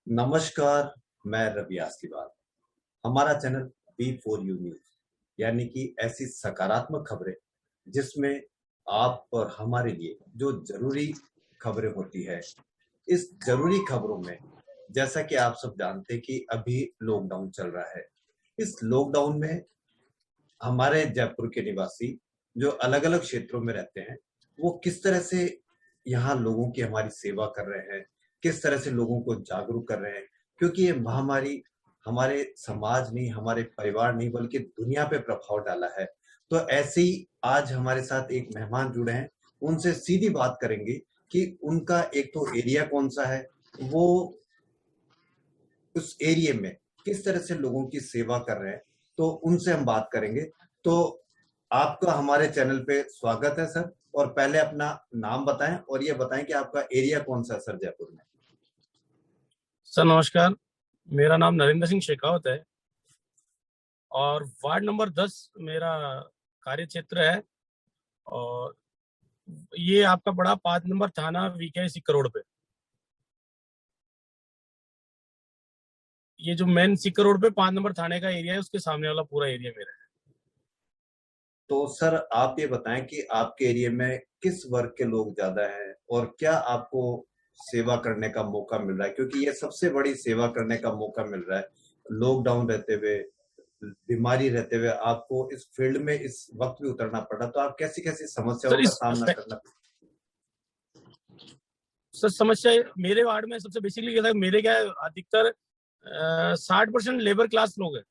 नमस्कार। मैं रवि आस्तीवाल। हमारा चैनल B4U न्यूज यानी कि ऐसी सकारात्मक खबरें जिसमें आप और हमारे लिए जो जरूरी खबरें होती है। इस जरूरी खबरों में जैसा कि आप सब जानते हैं कि अभी लॉकडाउन चल रहा है। इस लॉकडाउन में हमारे जयपुर के निवासी जो अलग अलग क्षेत्रों में रहते हैं, वो किस तरह से यहाँ लोगों की हमारी सेवा कर रहे हैं, किस तरह से लोगों को जागरूक कर रहे हैं। क्योंकि ये महामारी हमारे समाज नहीं, हमारे परिवार नहीं, बल्कि दुनिया पे प्रभाव डाला है। तो ऐसे ही आज हमारे साथ एक मेहमान जुड़े हैं, उनसे सीधी बात करेंगे कि उनका एक तो एरिया कौन सा है, वो उस एरिया में किस तरह से लोगों की सेवा कर रहे हैं। तो उनसे हम बात करेंगे। तो आपका हमारे चैनल पे स्वागत है सर। और पहले अपना नाम बताएं और ये बताएं कि आपका एरिया कौन सा है सर जयपुर में। सर नमस्कार, मेरा नाम नरेंद्र सिंह शेखावत है और वार्ड नंबर 10 मेरा कार्य क्षेत्र है। और ये आपका बड़ा 5 नंबर थाना वीके सिक्कर रोड पे, ये जो मेन सिक्कर रोड पे 5 नंबर थाने का एरिया है, उसके सामने वाला पूरा एरिया मेरा है। तो सर आप ये बताएं कि आपके एरिया में किस वर्ग के लोग ज्यादा हैं और क्या आपको सेवा करने का मौका मिल रहा है, क्योंकि ये सबसे बड़ी सेवा करने का मौका मिल रहा है। लॉकडाउन रहते हुए, बीमारी रहते हुए आपको इस फील्ड में इस वक्त भी उतरना पड़ा, तो आप कैसी कैसी समस्याओं सर का इस सामना करना। सर समस्या मेरे वार्ड में सबसे बेसिकली क्या था, मेरे क्या है, अधिकतर 60% लेबर क्लास लोग हैं।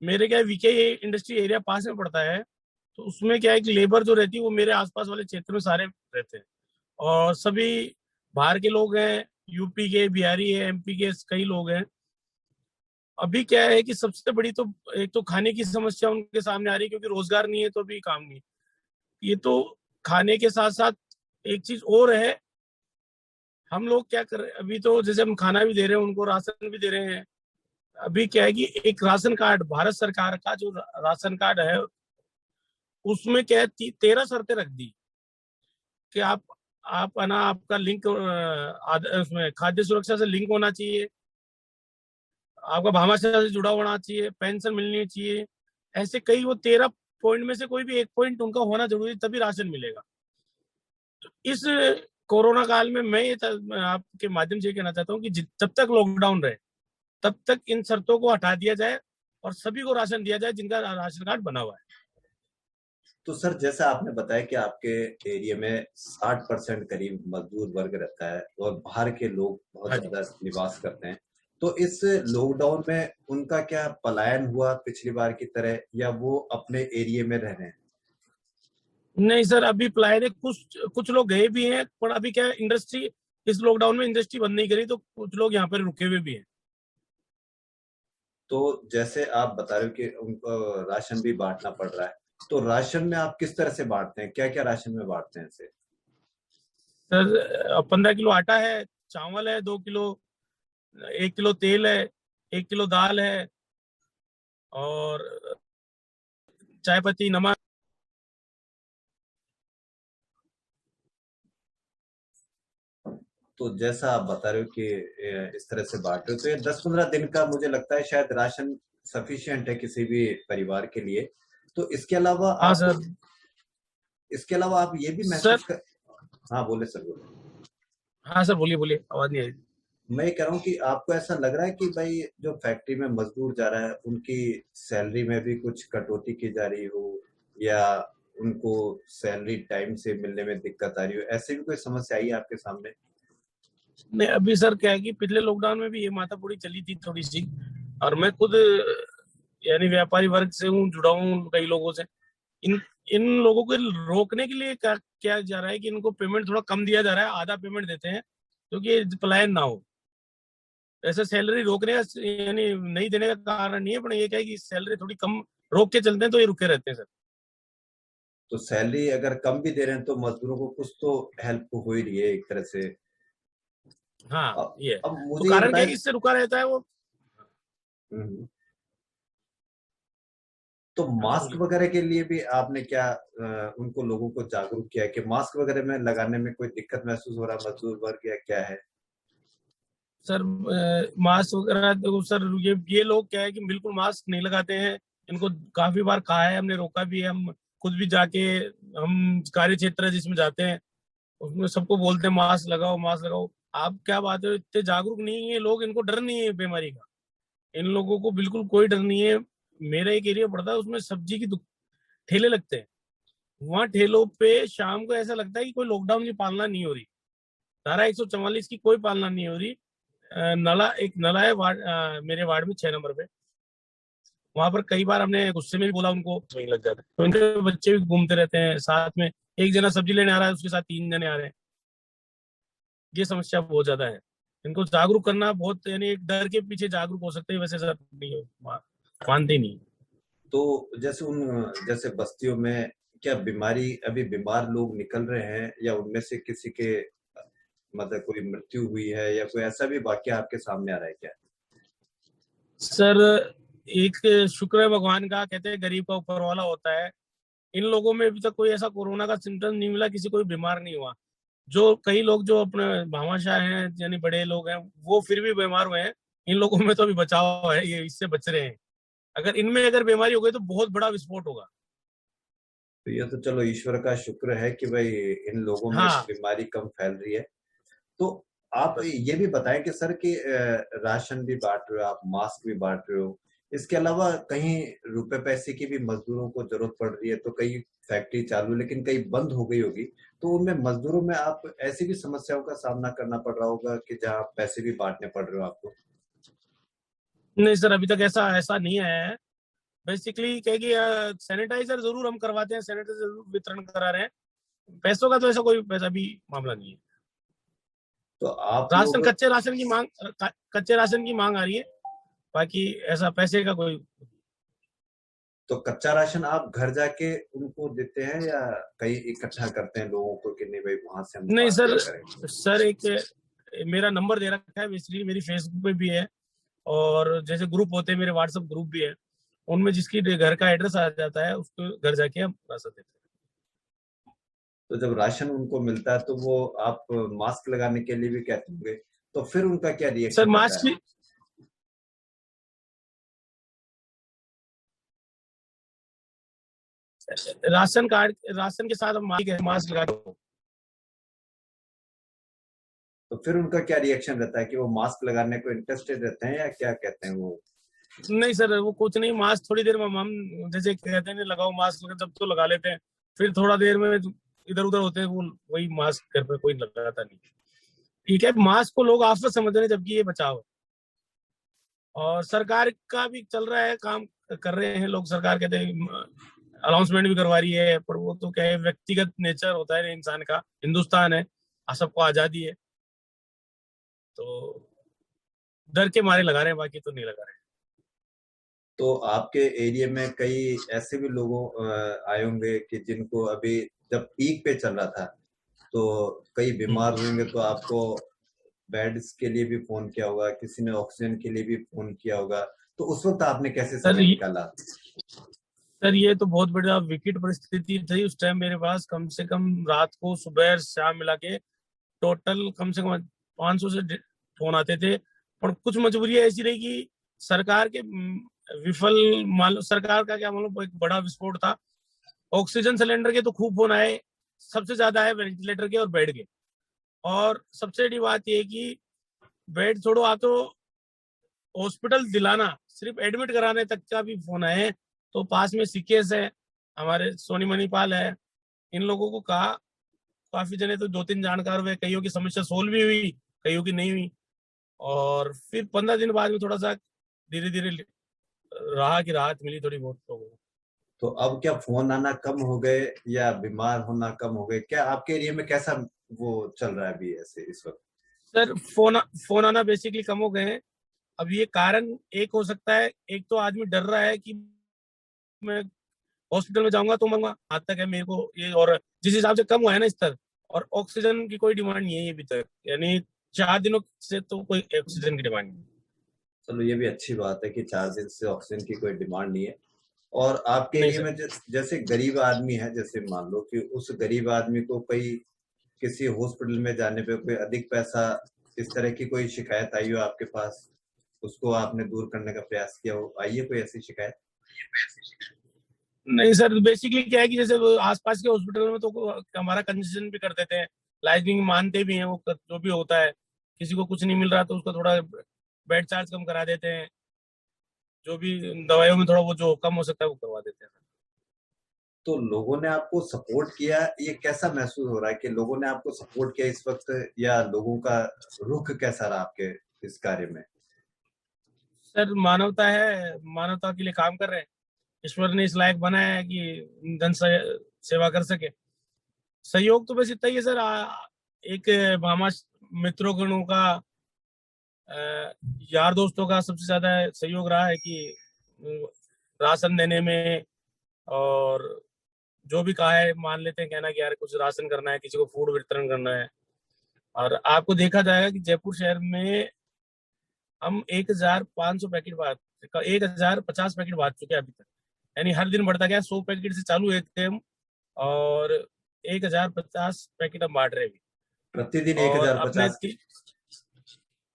मेरे क्या है, वीके इंडस्ट्री एरिया पास में पड़ता है, तो उसमें क्या है कि लेबर जो रहती है वो मेरे आसपास वाले क्षेत्र में सारे रहते हैं और सभी बाहर के लोग हैं, यूपी के, बिहारी है, एमपी के कई लोग हैं। अभी क्या है कि सबसे बड़ी तो एक तो खाने की समस्या उनके सामने आ रही है, क्योंकि रोजगार नहीं है तो अभी काम नहीं। ये तो खाने के साथ साथ एक चीज और है, हम लोग क्या कर रहे हैं अभी, तो जैसे हम खाना भी दे रहे हैं उनको, राशन भी दे रहे हैं। अभी क्या है कि एक राशन कार्ड, भारत सरकार का जो राशन कार्ड है, उसमें क्या है 13 शर्तें रख दी कि आप है ना, आपका लिंक उसमें खाद्य सुरक्षा से लिंक होना चाहिए, आपका भामाशाह से जुड़ा होना चाहिए, पेंशन मिलनी चाहिए। ऐसे कई वो 13 पॉइंट में से कोई भी एक पॉइंट उनका होना जरूरी, तभी राशन मिलेगा। तो इस कोरोना काल में मैं ये आपके माध्यम से कहना चाहता हूँ कि जब तक लॉकडाउन रहे तब तक इन शर्तों को हटा दिया जाए और सभी को राशन दिया जाए जिनका राशन कार्ड बना हुआ है। तो सर जैसा आपने बताया कि आपके एरिया में 60% करीब मजदूर वर्ग रहता है और बाहर के लोग बहुत हाँ जी। ज्यादा निवास करते हैं। तो इस लॉकडाउन में उनका क्या पलायन हुआ पिछली बार की तरह, या वो अपने एरिया में रह रहे हैं? नहीं सर, अभी प्लायर कुछ कुछ लोग गए भी हैं, पर अभी क्या इंडस्ट्री, इस लॉकडाउन में इंडस्ट्री बंद नहीं करी, तो कुछ लोग यहाँ पर रुके हुए भी हैं। तो जैसे आप बता रहे हो कि उनको राशन भी बांटना पड़ रहा है, तो राशन में आप किस तरह से बांटते हैं, क्या क्या राशन में बांटते हैं इसे? सर 15 किलो आटा है, चावल है 2 किलो, 1 किलो तेल है, 1 किलो दाल है और चाय पत्ती, नमक। तो जैसा आप बता रहे हो कि इस तरह से बांट रहे हो, तो ये 10-15 दिन का मुझे लगता है शायद राशन सफिशिएंट है किसी भी परिवार के लिए। तो हाँ सर। इसके अलावा आप ये भी सर महसूस कर। हाँ बोले सर, बोले। हाँ सर, बोलिए बोलिए, आवाज नहीं आई। मैं ये कह रहा हूँ कि आपको ऐसा लग रहा है कि भाई जो फैक्ट्री में मजदूर जा रहा है उनकी सैलरी में भी कुछ कटौती की जा रही हो, या उनको सैलरी टाइम से मिलने में दिक्कत आ रही हो, ऐसी भी कोई समस्या आई है आपके सामने? नहीं, अभी सर क्या है कि पिछले लॉकडाउन में भी ये माथापूरी चली थी थोड़ी सी, और मैं खुद यानी व्यापारी वर्ग से हूँ, जुड़ा हूँ कई लोगों से। इन इन लोगों को रोकने के लिए क्या किया जा रहा है कि इनको पेमेंट थोड़ा कम दिया जा रहा है, आधा पेमेंट देते हैं क्योंकि पलायन ना हो। ऐसे सैलरी रोकने का यानी नहीं देने का कारण नहीं है, पर ये क्या है कि सैलरी थोड़ी कम रोक के चलते हैं तो ये रुके रहते हैं सर। तो सैलरी अगर कम भी दे रहे हैं तो मजदूरों को कुछ तो हेल्प हो ही रही है एक तरह से। हाँ अब ये है। अब तो मुझे ये कारण क्या है बताएं। कि इससे रुका रहता है वो। हम्म, तो हाँ सर मास्क बोलिए। वगैरह के लिए भी आपने क्या उनको लोगों को जागरूक किया है कि मास्क वगैरह में लगाने में कोई दिक्कत महसूस हो रहा है मजदूर वर्ग, या क्या है? सर मास्क वगैरह देखो सर, ये लोग क्या है कि बिल्कुल मास्क नहीं लगाते हैं। इनको काफी बार कहा है, हमने रोका भी है। हम खुद भी जाके, हम कार्य क्षेत्र है जिसमें जाते हैं, उसमें सबको बोलते हैं मास्क लगाओ, मास्क लगाओ। आप क्या बात है, इतने जागरूक नहीं है लोग, इनको डर नहीं है बीमारी का। इन लोगों को बिल्कुल कोई डर नहीं है। मेरा एक एरिया पड़ता है, उसमें सब्जी की ठेले लगते हैं। वहाँ ठेलों पे शाम को ऐसा लगता है कि कोई लॉकडाउन की पालना नहीं हो रही। धारा 144 की कोई पालना नहीं हो रही। एक नला है मेरे वार्ड में 6 नंबर पे। वहां पर कई बार हमने गुस्से में भी बोला उनको, वहीं लग जाता है। तो उनके बच्चे भी घूमते रहते हैं साथ में। एक जना सब्जी लेने आ रहा है, उसके साथ 3 जने आ रहे हैं। ये समस्या बहुत ज्यादा है। इनको जागरूक करना बहुत, यानी एक डर के पीछे जागरूक हो सकते हैं, वैसे सर नहीं मानते ही नहीं। तो जैसे बस्तियों में क्या बीमारी अभी बीमार लोग निकल रहे हैं, या उनमें से किसी के मतलब कोई मृत्यु हुई है, या कोई ऐसा भी वाकया आपके सामने आ रहा है क्या? सर एक शुक्र है भगवान का, कहते हैं गरीब का ऊपर वाला होता है। इन लोगों में अभी तक कोई ऐसा कोरोना का सिम्टम नहीं मिला, किसी कोई बीमार नहीं हुआ। जो कई लोग जो अपने भामाशाह हैं, यानी बड़े लोग हैं, वो फिर भी बीमार हुए हैं। इन लोगों में तो अभी बचाव है, ये इससे बच रहे हैं। अगर बीमारी हो गई तो बहुत बड़ा विस्फोट होगा। तो ये तो चलो ईश्वर का शुक्र है कि भाई इन लोगों में हाँ बीमारी कम फैल रही है। तो आप ये भी बताएं कि सर कि राशन भी बांट रहे हो आप, मास्क भी बांट रहे हो, इसके अलावा कहीं रुपए पैसे की भी मजदूरों को जरूरत पड़ रही है, तो कई फैक्ट्री चालू लेकिन कई बंद हो गई होगी, तो उनमें मजदूरों में आप ऐसी भी समस्याओं का सामना करना पड़ रहा होगा कि जहाँ पैसे भी बांटने पड़ रहे हो आपको? नहीं सर, अभी तक ऐसा ऐसा नहीं आया है। बेसिकली क्या है कि सैनिटाइजर जरूर हम करवाते हैं, सैनिटाइजर जरूर वितरण करा रहे हैं। पैसों का तो ऐसा कोई पैसा भी मामला नहीं है। तो आप लोग कच्चे राशन की मांग आ रही है, बाकी ऐसा पैसे का कोई। तो कच्चा राशन आप घर जाके उनको देते हैं, या कहीं इकट्ठा करते हैं लोगों को कि नहीं भाई वहां से हम नहीं बांट सर, दिया करेंगे? सर एक मेरा नंबर दे रखा है, बेसिकली मेरी फेसबुक पे भी है। और जैसे ग्रुप होते हैं मेरे, व्हाट्सएप ग्रुप भी है। उनमें जिसकी घर का एड्रेस आ जाता है, उसको घर जाके हम राशन देते हैं। तो जब राशन उनको मिलता है तो वो आप मास्क लगाने के लिए भी कहते होंगे, तो फिर उनका क्या सर रिएक्शन रहता मास्क है? भी, राशन के साथ हम मास्क लगा दो। तो फिर उनका क्या रिएक्शन रहता है कि वो मास्क लगाने को इंटरेस्टेड रहते हैं, या क्या कहते हैं वो? नहीं सर, वो कुछ नहीं, मास्क थोड़ी देर में हम जैसे कहते हैं लगाओ मास्क, जब तो लगा लेते हैं। फिर थोड़ा देर में इधर उधर होते हैं, वो वही मास्क घर पे कोई लगाता नहीं। ठीक है, मास्क को लोग आफत समझ रहे हैं, जबकि ये बचाव है। और सरकार का भी चल रहा है, काम कर रहे हैं लोग। सरकार कहते हैं अनाउंसमेंट भी करवा रही है, पर वो तो क्या है, व्यक्तिगत नेचर होता है इंसान का। हिंदुस्तान है, सबको आजादी है, तो डर के मारे लगा रहे हैं, बाकी तो नहीं लगा रहे हैं। तो आपके एरिया में कई ऐसे भी लोगों आए होंगे कि जिनको अभी जब पीक पे चल रहा था तो कई बीमार होंगे, तो आपको बेड्स के लिए भी फोन किया होगा, किसी ने ऑक्सीजन के लिए भी फोन किया होगा, तो उस वक्त आपने कैसे सर समय निकाला? सर ये तो बहुत बड़ा विकट परिस्थिति थी उस टाइम। मेरे पास कम से कम रात को सुबह शाम मिला के टोटल कम से कम 500 से फोन आते थे। पर कुछ मजबूरियां ऐसी रही कि सरकार के सरकार का क्या मालूम, एक बड़ा विस्फोट था। ऑक्सीजन सिलेंडर के तो खूब फोन आए, सबसे ज्यादा है वेंटिलेटर के और बेड के। और सबसे बड़ी बात यह कि बेड छोड़ो, आप तो हॉस्पिटल दिलाना, सिर्फ एडमिट कराने तक का भी फोन आए। तो पास में सीकेएस है, हमारे सोनी मणिपाल है, इन लोगों को कहा। काफी जने तो 2-3 जानकार हुए, कईयों की समस्या सोल्व भी हुई, कईयों की नहीं हुई। और फिर 15 दिन बाद में थोड़ा सा धीरे धीरे रहा कि राहत मिली थोड़ी बहुत लोगों को। तो अब क्या फोन आना कम हो गए, या बीमार होना कम हो गए? क्या आपके एरिया में कैसा वो चल रहा है अभी ऐसे इस वक्त? सर फोन आना बेसिकली कम हो गए हैं। अब ये कारण एक हो सकता है, एक तो आदमी डर रहा है कि मैं हॉस्पिटल में जाऊंगा तो मंगा हाथ तक है मेरे को ये। और जिस हिसाब से कम हुआ है ना स्तर, और ऑक्सीजन की कोई डिमांड नहीं है अभी तक, यानी 4 दिनों से तो कोई ऑक्सीजन की डिमांड नहीं। चलो ये भी अच्छी बात है कि 4 दिन से ऑक्सीजन की कोई डिमांड नहीं है। और आपके नहीं एरिया सर, में जैसे गरीब आदमी है, जैसे मान लो कि उस गरीब आदमी को कोई किसी हॉस्पिटल में जाने पे कोई अधिक पैसा इस तरह की कोई शिकायत आई हो आपके पास, उसको आपने दूर करने का प्रयास किया हो, आई है कोई ऐसी शिकायत? नहीं सर, बेसिकली क्या है कि जैसे वो आसपास के हॉस्पिटल में तो हमारा कंसेशन भी कर देते हैं, लाइफिंग मानते भी हैं, वो जो भी होता है, किसी को कुछ नहीं मिल रहा तो उसका थोड़ा बेड चार्ज कम करा देते हैं, जो भी दवाइयों में थोड़ा वो जो कम हो सकता है वो करवा देते हैं। तो लोगों ने आपको सपोर्ट किया, ये कैसा महसूस हो रहा है कि लोगों ने आपको सपोर्ट किया इस वक्त, या लोगों का रुख कैसा रहा आपके इस कार्य में? सर मानवता है, मानवता के लिए काम कर रहे हैं, ईश्वर ने इस लायक बनाया है कि जन सेवा कर सके। सहयोग तो बस इतना ही है सर, एक मामा मित्रों गणों का, यार दोस्तों का सबसे ज्यादा सहयोग रहा है कि राशन देने में, और जो भी कहा है मान लेते हैं, कहना कि यार कुछ राशन करना है, किसी को फूड वितरण करना है। और आपको देखा जाएगा कि जयपुर शहर में हम 1,500 पैकेट बांट 1,050 पैकेट बांट चुके हैं अभी तक, यानी हर दिन बढ़ता गया, 100 पैकेट से चालू हुए थे हम, और 1,050 पैकेट हम बांट रहे हैं अभी। प्रतिदिन और अपने 1,050?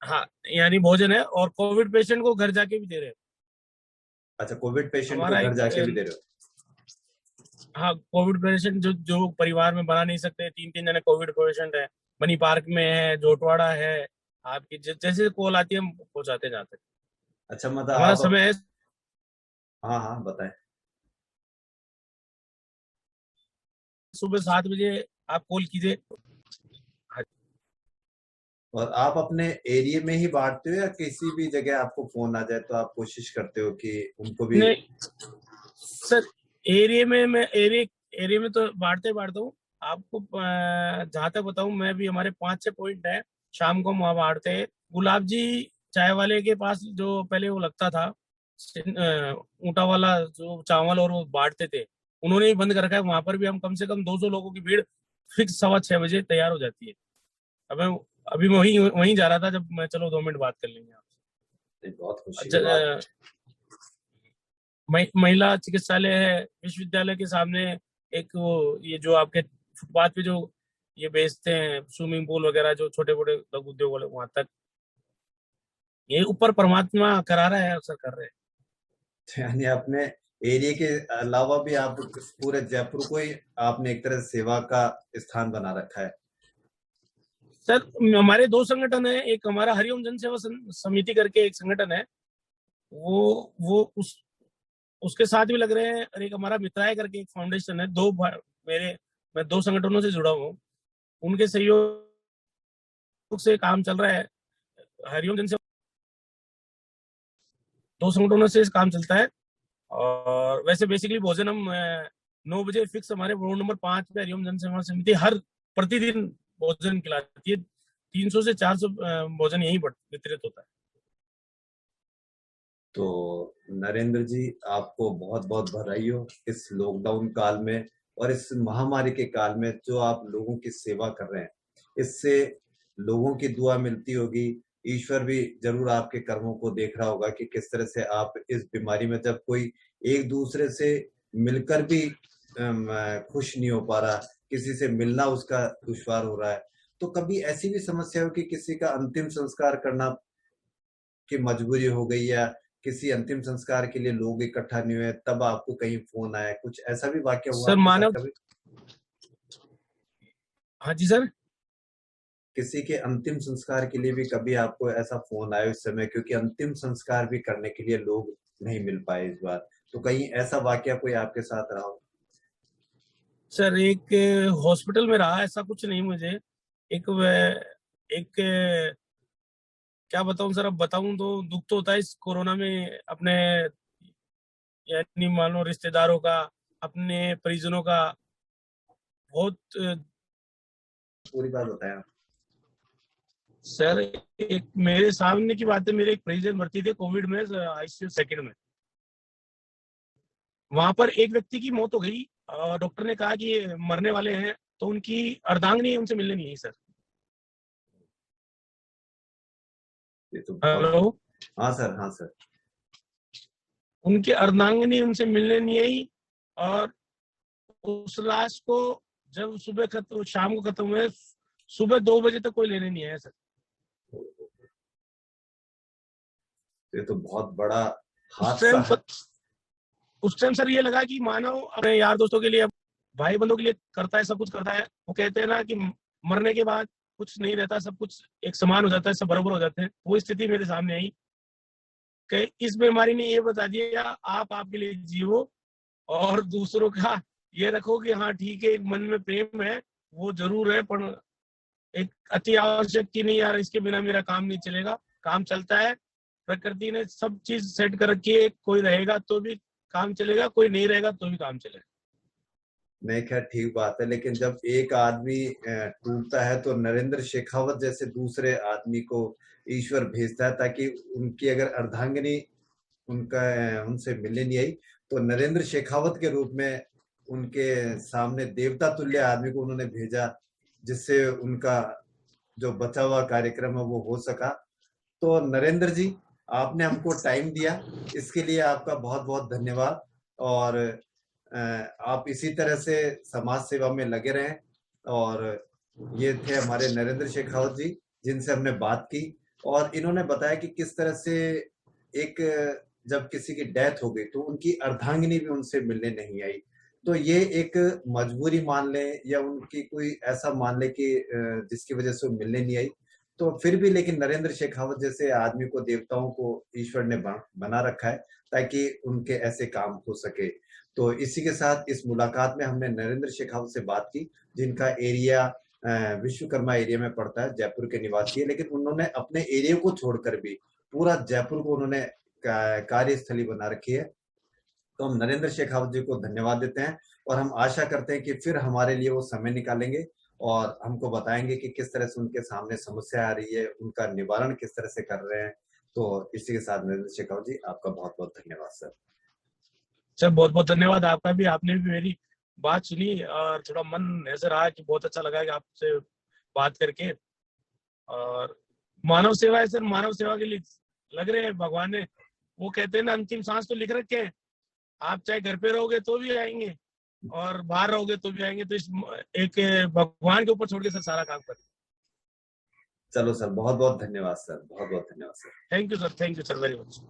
हाँ, यानी भोजन है, और कोविड पेशेंट को घर जाके भी दे रहे हैं। अच्छा, कोविड पेशेंट को हमारा घर एक जाके भी दे रहे हो? हाँ, कोविड पेशेंट जो जो परिवार में बना नहीं सकते, 3-3 जने कोविड पेशेंट है, मनी पार्क में है, जोटवाड़ा है, आपकी जैसे कॉल आती है हम पहुंचाते जाते हैं। अच्छा, मतलब हमारा आप, समय है हाँ हाँ बताएं। सुबह 7 बजे, आप कॉल कीजिए। हाँ, और आप अपने एरिया में ही बांटते हो, या किसी भी जगह आपको फोन आ जाए तो आप कोशिश करते हो कि उनको भी? नहीं सर, एरिया में मैं एरिया में तो बांटता हूँ। आपको जहाँ तक बताऊँ, मैं भी, हमारे 5-6 पॉइंट है, शाम को हम वहाँ बांटते हैं। गुलाब जी चाय वाले के पास जो पहले वो लगता था, ऊंटा वाला जो चावल और वो बांटते थे, उन्होंने ही बंद कर रखा है। वहां पर भी हम कम से कम 200 लोगों की भीड़ फिक्स 6:15 बजे तैयार हो जाती है। अब मैं अभी मैं वहीं वहीं जा रहा था, जब मैं, चलो 2 मिनट बात कर लेंगे बहुत खुशी की बात। आपसे। महिला चिकित्सालय है विश्वविद्यालय के सामने, एक वो ये जो आपके फुटपाथ पे जो ये बेचते हैं स्विमिंग पूल वगैरह, जो छोटे मोटे लघु उद्योग वाले, वहां तक, ये ऊपर परमात्मा करा रहा है, अवसर कर रहे हैं। यानी अपने एरिया के अलावा भी आप पूरे जयपुर को ही आपने एक तरह से सेवा का स्थान बना रखा है। सर हमारे 2 संगठन है, एक हमारा हरिओम जन सेवा समिति करके एक संगठन है, वो उसके साथ भी लग रहे हैं, और एक हमारा मित्राय करके एक फाउंडेशन है। मेरे मैं 2 संगठनों से जुड़ा हूँ, उनके सहयोग से काम चल रहा है। हरिओम जन सेवा 2 संगठनों से काम चलता है। और वैसे बेसिकली भोजन हम 9 बजे फिक्स, हमारे वार्ड नंबर 5 पे हरिओम जन सेवा समिति हर प्रतिदिन भोजन खिलाती है। 300 से 400 भोजन यही वितरित होता है। तो नरेंद्र जी, आपको बहुत बहुत बधाई हो इस लॉकडाउन काल में और इस महामारी के काल में, जो आप लोगों की सेवा कर रहे हैं। इससे लोगों की दुआ मिलती होगी, ईश्वर भी जरूर आपके कर्मों को देख रहा होगा कि किस तरह से आप इस बीमारी में, जब कोई एक दूसरे से मिलकर भी खुश नहीं हो पा रहा, किसी से मिलना उसका दुश्वार हो रहा है, तो कभी ऐसी भी समस्या हो कि किसी का अंतिम संस्कार करना की मजबूरी हो गई, या किसी अंतिम संस्कार के लिए लोग इकट्ठा नहीं हुए, तब आपको कहीं फोन आया, कुछ ऐसा भी वाक्य हुआ सर आपके साथ मानव, कभी? हाँ जी सर। किसी के अंतिम संस्कार के लिए भी कभी आपको ऐसा फोन आया उस समय, क्योंकि अंतिम संस्कार भी करने के लिए लोग नहीं मिल पाए इस बार, तो कहीं ऐसा वाक्य कोई आपके साथ रहा हो? सर एक हॉस्पिटल में रहा, ऐसा कुछ नहीं मुझे। एक एक क्या बताऊं सर, अब बताऊं तो दुख तो होता है इस कोरोना में, अपने यानी मान लो रिश्तेदारों का, अपने परिजनों का बहुत। पूरी बात बताया। सर एक मेरे सामने की बात है, मेरे एक परिजन भर्ती थे कोविड में, ICU सेकंड में। वहां पर एक व्यक्ति की मौत हो गई, और डॉक्टर ने कहा कि ये मरने वाले हैं, तो उनकी अर्धांगिनी उनसे मिलने नहीं आई सर। ये तो बहुत। हेलो। हाँ सर, हाँ सर। उनकी अर्धांगिनी उनसे मिलने नहीं आई, और उस लाश को जब सुबह खत्म, शाम को खत्म हुए, सुबह 2 बजे तक कोई लेने नहीं आया सर। तो ये तो बहुत बड़ा उस हादसा टाइम है। उस टाइम सर ये लगा कि मानव अपने यार दोस्तों के लिए, भाई बंधुओं के लिए करता है, सब कुछ करता है। वो कहते हैं ना कि मरने के बाद कुछ नहीं रहता, सब कुछ एक समान हो जाता है, सब बराबर हो जाते हैं। वो स्थिति मेरे सामने आई कि इस बीमारी ने ये बता दिया, आप आपके लिए जियो और दूसरों का ये रखो कि हाँ ठीक है, एक मन में प्रेम है वो जरूर है, पर एक अति आवश्यक की नहीं यार, इसके बिना मेरा काम नहीं चलेगा। काम चलता है, प्रकृति ने सब चीज सेट कर रखी है, कोई रहेगा तो भी काम चलेगा, कोई नहीं रहेगा तो भी काम चलेगा। नहीं, खैर ठीक बात है, लेकिन जब एक आदमी टूटता है तो नरेंद्र शेखावत जैसे दूसरे आदमी को ईश्वर भेजता है, ताकि उनकी अगर अर्धांगिनी उनका उनसे मिलने नहीं आई तो नरेंद्र शेखावत के रूप में उनके सामने देवता तुल्य आदमी को उन्होंने भेजा, जिससे उनका जो बचा हुआ कार्यक्रम है वो हो सका। तो नरेंद्र जी, आपने हमको टाइम दिया, इसके लिए आपका बहुत बहुत धन्यवाद। और आप इसी तरह से समाज सेवा में लगे रहें। और ये थे हमारे नरेंद्र शेखावत जी, जिनसे हमने बात की, और इन्होंने बताया कि किस तरह से एक जब किसी की डेथ हो गई तो उनकी अर्धांगिनी भी उनसे मिलने नहीं आई। तो ये एक मजबूरी मान लें या उनकी कोई ऐसा मान लें कि जिसकी वजह से वो मिलने नहीं आई, तो फिर भी लेकिन नरेंद्र शेखावत जैसे आदमी को, देवताओं को ईश्वर ने बना रखा है ताकि उनके ऐसे काम हो सके। तो इसी के साथ इस मुलाकात में हमने नरेंद्र शेखावत से बात की, जिनका एरिया विश्वकर्मा एरिया में पड़ता है, जयपुर के निवासी है, लेकिन उन्होंने अपने एरिया को छोड़कर भी पूरा जयपुर को उन्होंने कार्यस्थली बना रखी है। तो हम नरेंद्र शेखावत जी को धन्यवाद देते हैं, और हम आशा करते हैं कि फिर हमारे लिए वो समय निकालेंगे और हमको बताएंगे कि किस तरह से उनके सामने समस्या आ रही है, उनका निवारण किस तरह से कर रहे हैं। तो इसी के साथ नरेंद्र शेखावत जी, आपका बहुत बहुत धन्यवाद सर। सर बहुत बहुत धन्यवाद आपका भी, आपने भी मेरी बात सुनी और थोड़ा मन ऐसा रहा कि बहुत अच्छा लगा कि आपसे बात करके। और मानव सेवा है सर, मानव सेवा के लिए लग रहे हैं भगवान ने। वो कहते हैं ना, अंतिम सांस तो लिख रखे हैं, आप चाहे घर पे रहोगे तो भी आएंगे और बाहर रहोगे तो भी आएंगे। तो इस एक भगवान के ऊपर छोड़ के सर सारा काम करें। चलो सर, बहुत बहुत धन्यवाद सर, बहुत बहुत धन्यवाद sir. Thank you sir very much.